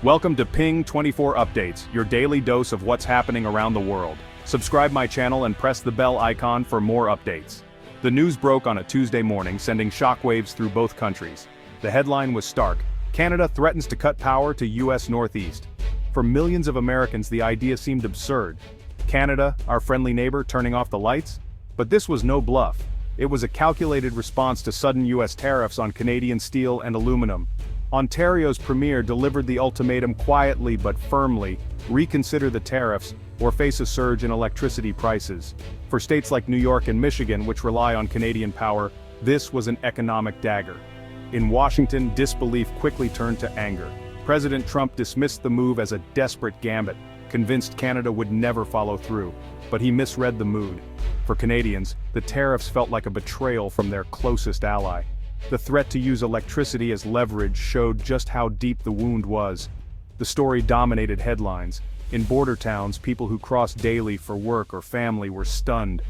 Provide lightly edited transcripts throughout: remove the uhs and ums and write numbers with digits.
Welcome to Ping 24 Updates, your daily dose of what's happening around the world. Subscribe my channel and press the bell icon for more updates. The news broke on a Tuesday morning, sending shockwaves through both countries. The headline was stark: Canada threatens to cut power to U.S. Northeast. For millions of Americans, the idea seemed absurd. Canada, our friendly neighbor, turning off the lights? But this was no bluff. It was a calculated response to sudden U.S. tariffs on Canadian steel and aluminum. Ontario's premier delivered the ultimatum quietly but firmly: reconsider the tariffs or face a surge in electricity prices. For states like New York and Michigan, which rely on Canadian power, this was an economic dagger. In Washington, disbelief quickly turned to anger. President Trump dismissed the move as a desperate gambit, convinced Canada would never follow through. But he misread the mood. For Canadians, the tariffs felt like a betrayal from their closest ally. The threat to use electricity as leverage showed just how deep the wound was. The story dominated headlines. In border towns, people who crossed daily for work or family were stunned.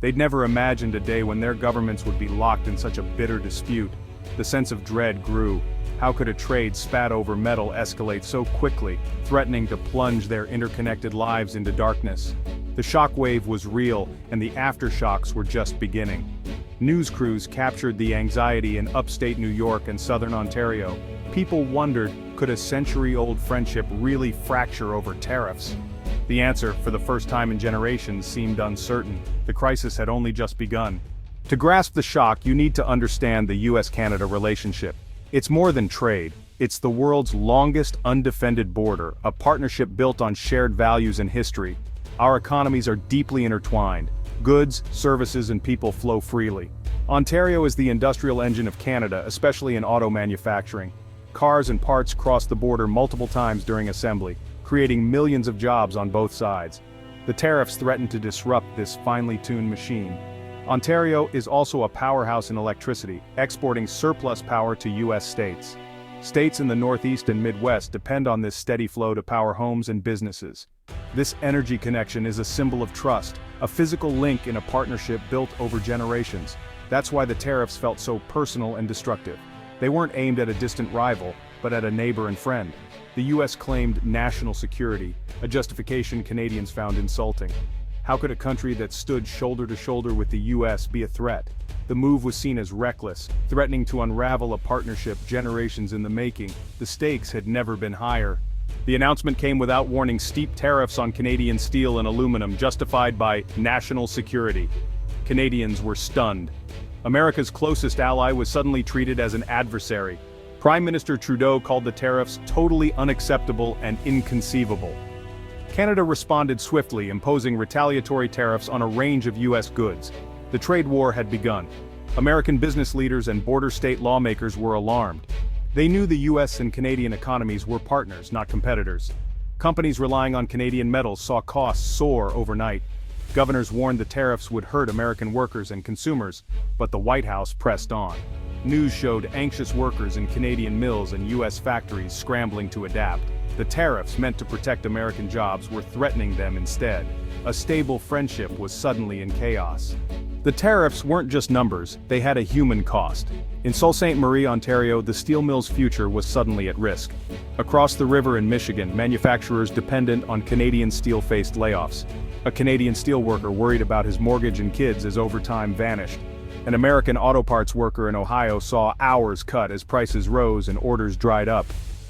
They'd never imagined a day when their governments would be locked in such a bitter dispute. The sense of dread grew. How could a trade spat over metal escalate so quickly, threatening to plunge their interconnected lives into darkness? The shockwave was real, and the aftershocks were just beginning. News crews captured the anxiety in upstate New York and southern Ontario. People wondered, could a century-old friendship really fracture over tariffs? The answer, for the first time in generations, seemed uncertain. The crisis had only just begun. To grasp the shock, you need to understand the U.S. Canada relationship. It's more than trade. It's the world's longest undefended border, a partnership built on shared values and history. Our economies are deeply intertwined. Goods, services, and people flow freely. Ontario is the industrial engine of Canada, especially in auto manufacturing. Cars and parts cross the border multiple times during assembly, creating millions of jobs on both sides. The tariffs threaten to disrupt this finely tuned machine. Ontario is also a powerhouse in electricity, exporting surplus power to U.S. states. States in the Northeast and Midwest depend on this steady flow to power homes and businesses. This energy connection is a symbol of trust, a physical link in a partnership built over generations. That's why the tariffs felt so personal and destructive. They weren't aimed at a distant rival, but at a neighbor and friend. The U.S. claimed national security, a justification Canadians found insulting. How could a country that stood shoulder to shoulder with the U.S. be a threat? The move was seen as reckless, threatening to unravel a partnership generations in the making. The stakes had never been higher. The announcement came without warning: steep tariffs on Canadian steel and aluminum, justified by national security. Canadians were stunned. America's closest ally was suddenly treated as an adversary. Prime Minister Trudeau called the tariffs totally unacceptable and inconceivable. Canada responded swiftly, imposing retaliatory tariffs on a range of U.S. goods. The trade war had begun. American business leaders and border state lawmakers were alarmed. They knew the U.S. and Canadian economies were partners, not competitors. Companies relying on Canadian metals saw costs soar overnight. Governors warned the tariffs would hurt American workers and consumers, but the White House pressed on. News showed anxious workers in Canadian mills and U.S. factories scrambling to adapt. The tariffs, meant to protect American jobs, were threatening them instead. A stable friendship was suddenly in chaos. The tariffs weren't just numbers, they had a human cost. In Sault Ste. Marie, Ontario, the steel mill's future was suddenly at risk. Across the river in Michigan, manufacturers dependent on Canadian steel faced layoffs. A Canadian steelworker worried about his mortgage and kids as overtime vanished. An American auto parts worker in Ohio saw hours cut as prices rose and orders dried up.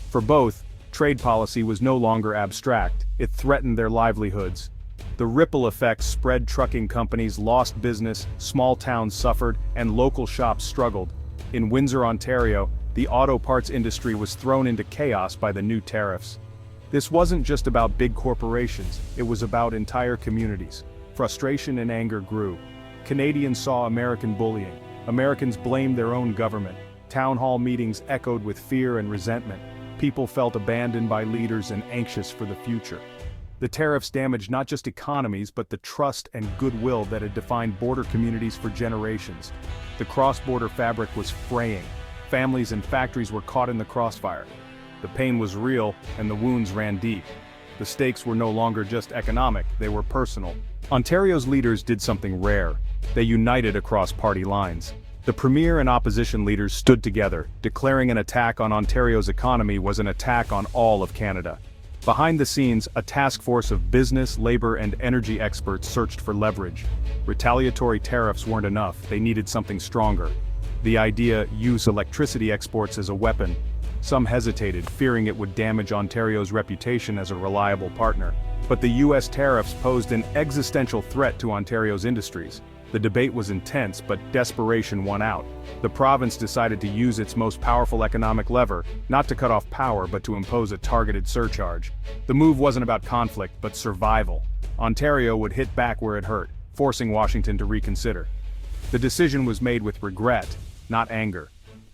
For both, trade policy was no longer abstract, it threatened their livelihoods. The ripple effects spread: trucking companies lost business, small towns suffered, and local shops struggled. In Windsor, Ontario, the auto parts industry was thrown into chaos by the new tariffs. This wasn't just about big corporations, it was about entire communities. Frustration and anger grew. Canadians saw American bullying. Americans blamed their own government. Town hall meetings echoed with fear and resentment. People felt abandoned by leaders and anxious for the future. The tariffs damaged not just economies but the trust and goodwill that had defined border communities for generations. The cross-border fabric was fraying. Families and factories were caught in the crossfire. The pain was real, and the wounds ran deep. The stakes were no longer just economic, they were personal. Ontario's leaders did something rare. They united across party lines. The Premier and opposition leaders stood together, declaring an attack on Ontario's economy was an attack on all of Canada. Behind the scenes, a task force of business, labor, and energy experts searched for leverage. Retaliatory tariffs weren't enough, they needed something stronger. The idea used electricity exports as a weapon. Some hesitated, fearing it would damage Ontario's reputation as a reliable partner. But the U.S. tariffs posed an existential threat to Ontario's industries. The debate was intense, but desperation won out. The province decided to use its most powerful economic lever, not to cut off power but to impose a targeted surcharge. The move wasn't about conflict, but survival. Ontario would hit back where it hurt, forcing Washington to reconsider. The decision was made with regret, not anger.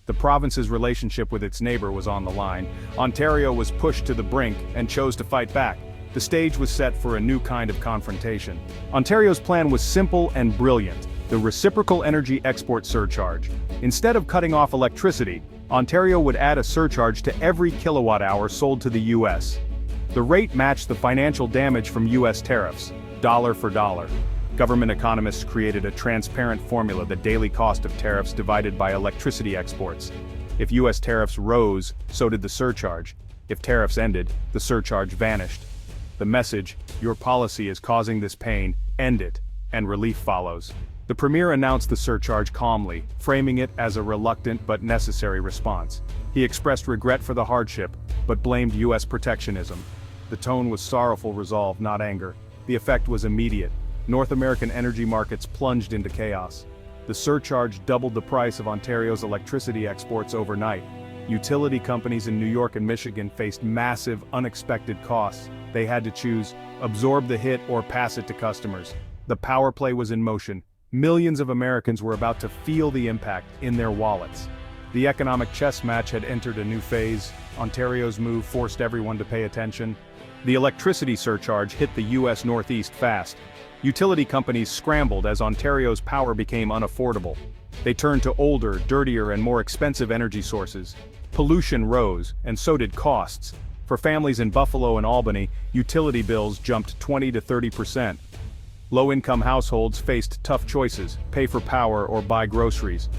The province's relationship with its neighbor was on the line. Ontario was pushed to the brink and chose to fight back. The stage was set for a new kind of confrontation. Ontario's plan was simple and brilliant: the reciprocal energy export surcharge. Instead of cutting off electricity, Ontario would add a surcharge to every kilowatt-hour sold to the U.S. The rate matched the financial damage from U.S. tariffs, dollar for dollar. Government economists created a transparent formula: the daily cost of tariffs divided by electricity exports. If U.S. tariffs rose, so did the surcharge. If tariffs ended, the surcharge vanished. The message: your policy is causing this pain, end it, and relief follows. The Premier announced the surcharge calmly, framing it as a reluctant but necessary response. He expressed regret for the hardship, but blamed U.S. protectionism. The tone was sorrowful resolve, not anger. The effect was immediate. North American energy markets plunged into chaos. The surcharge doubled the price of Ontario's electricity exports overnight. Utility companies in New York and Michigan faced massive, unexpected costs. They had to choose: absorb the hit or pass it to customers. The power play was in motion. Millions of Americans were about to feel the impact in their wallets. The economic chess match had entered a new phase. Ontario's move forced everyone to pay attention. The electricity surcharge hit the U.S. Northeast fast. Utility companies scrambled as Ontario's power became unaffordable. They turned to older, dirtier, and more expensive energy sources. Pollution rose, and so did costs. For families in Buffalo and Albany, utility bills jumped 20 to 30%. Low-income households faced tough choices: pay for power or buy groceries.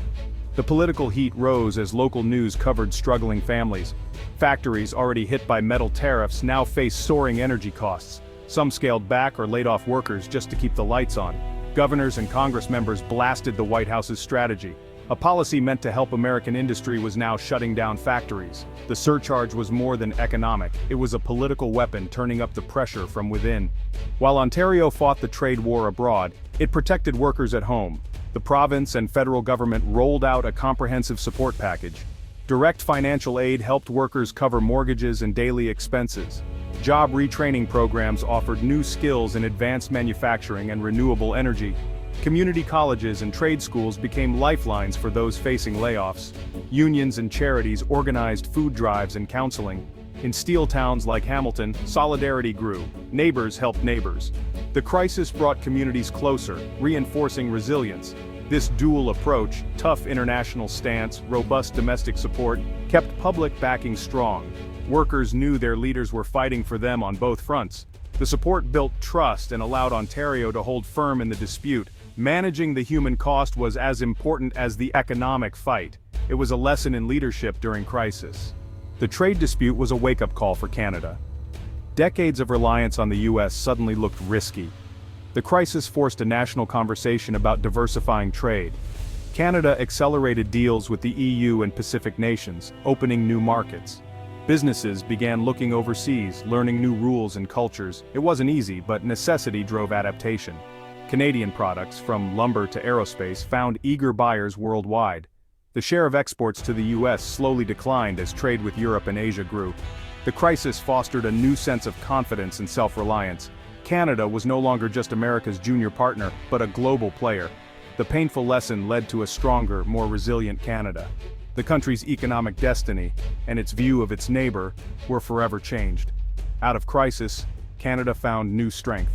The political heat rose as local news covered struggling families. Factories already hit by metal tariffs now faced soaring energy costs. Some scaled back or laid off workers just to keep the lights on. Governors and Congress members blasted the White House's strategy. A policy meant to help American industry was now shutting down factories. The surcharge was more than economic, it was a political weapon turning up the pressure from within. While Ontario fought the trade war abroad, it protected workers at home. The province and federal government rolled out a comprehensive support package. Direct financial aid helped workers cover mortgages and daily expenses. Job retraining programs offered new skills in advanced manufacturing and renewable energy. Community colleges and trade schools became lifelines for those facing layoffs. Unions and charities organized food drives and counseling. In steel towns like Hamilton, solidarity grew. Neighbors helped neighbors. The crisis brought communities closer, reinforcing resilience. This dual approach, tough international stance, robust domestic support, kept public backing strong. Workers knew their leaders were fighting for them on both fronts. The support built trust and allowed Ontario to hold firm in the dispute. Managing the human cost was as important as the economic fight. It was a lesson in leadership during crisis. The trade dispute was a wake-up call for Canada. Decades of reliance on the U.S. suddenly looked risky. The crisis forced a national conversation about diversifying trade. Canada accelerated deals with the EU and Pacific nations, opening new markets. Businesses began looking overseas, learning new rules and cultures. It wasn't easy, but necessity drove adaptation. Canadian products, from lumber to aerospace, found eager buyers worldwide. The share of exports to the U.S. slowly declined as trade with Europe and Asia grew. The crisis fostered a new sense of confidence and self-reliance. Canada was no longer just America's junior partner, but a global player. The painful lesson led to a stronger, more resilient Canada. The country's economic destiny, and its view of its neighbor, were forever changed. Out of crisis, Canada found new strength.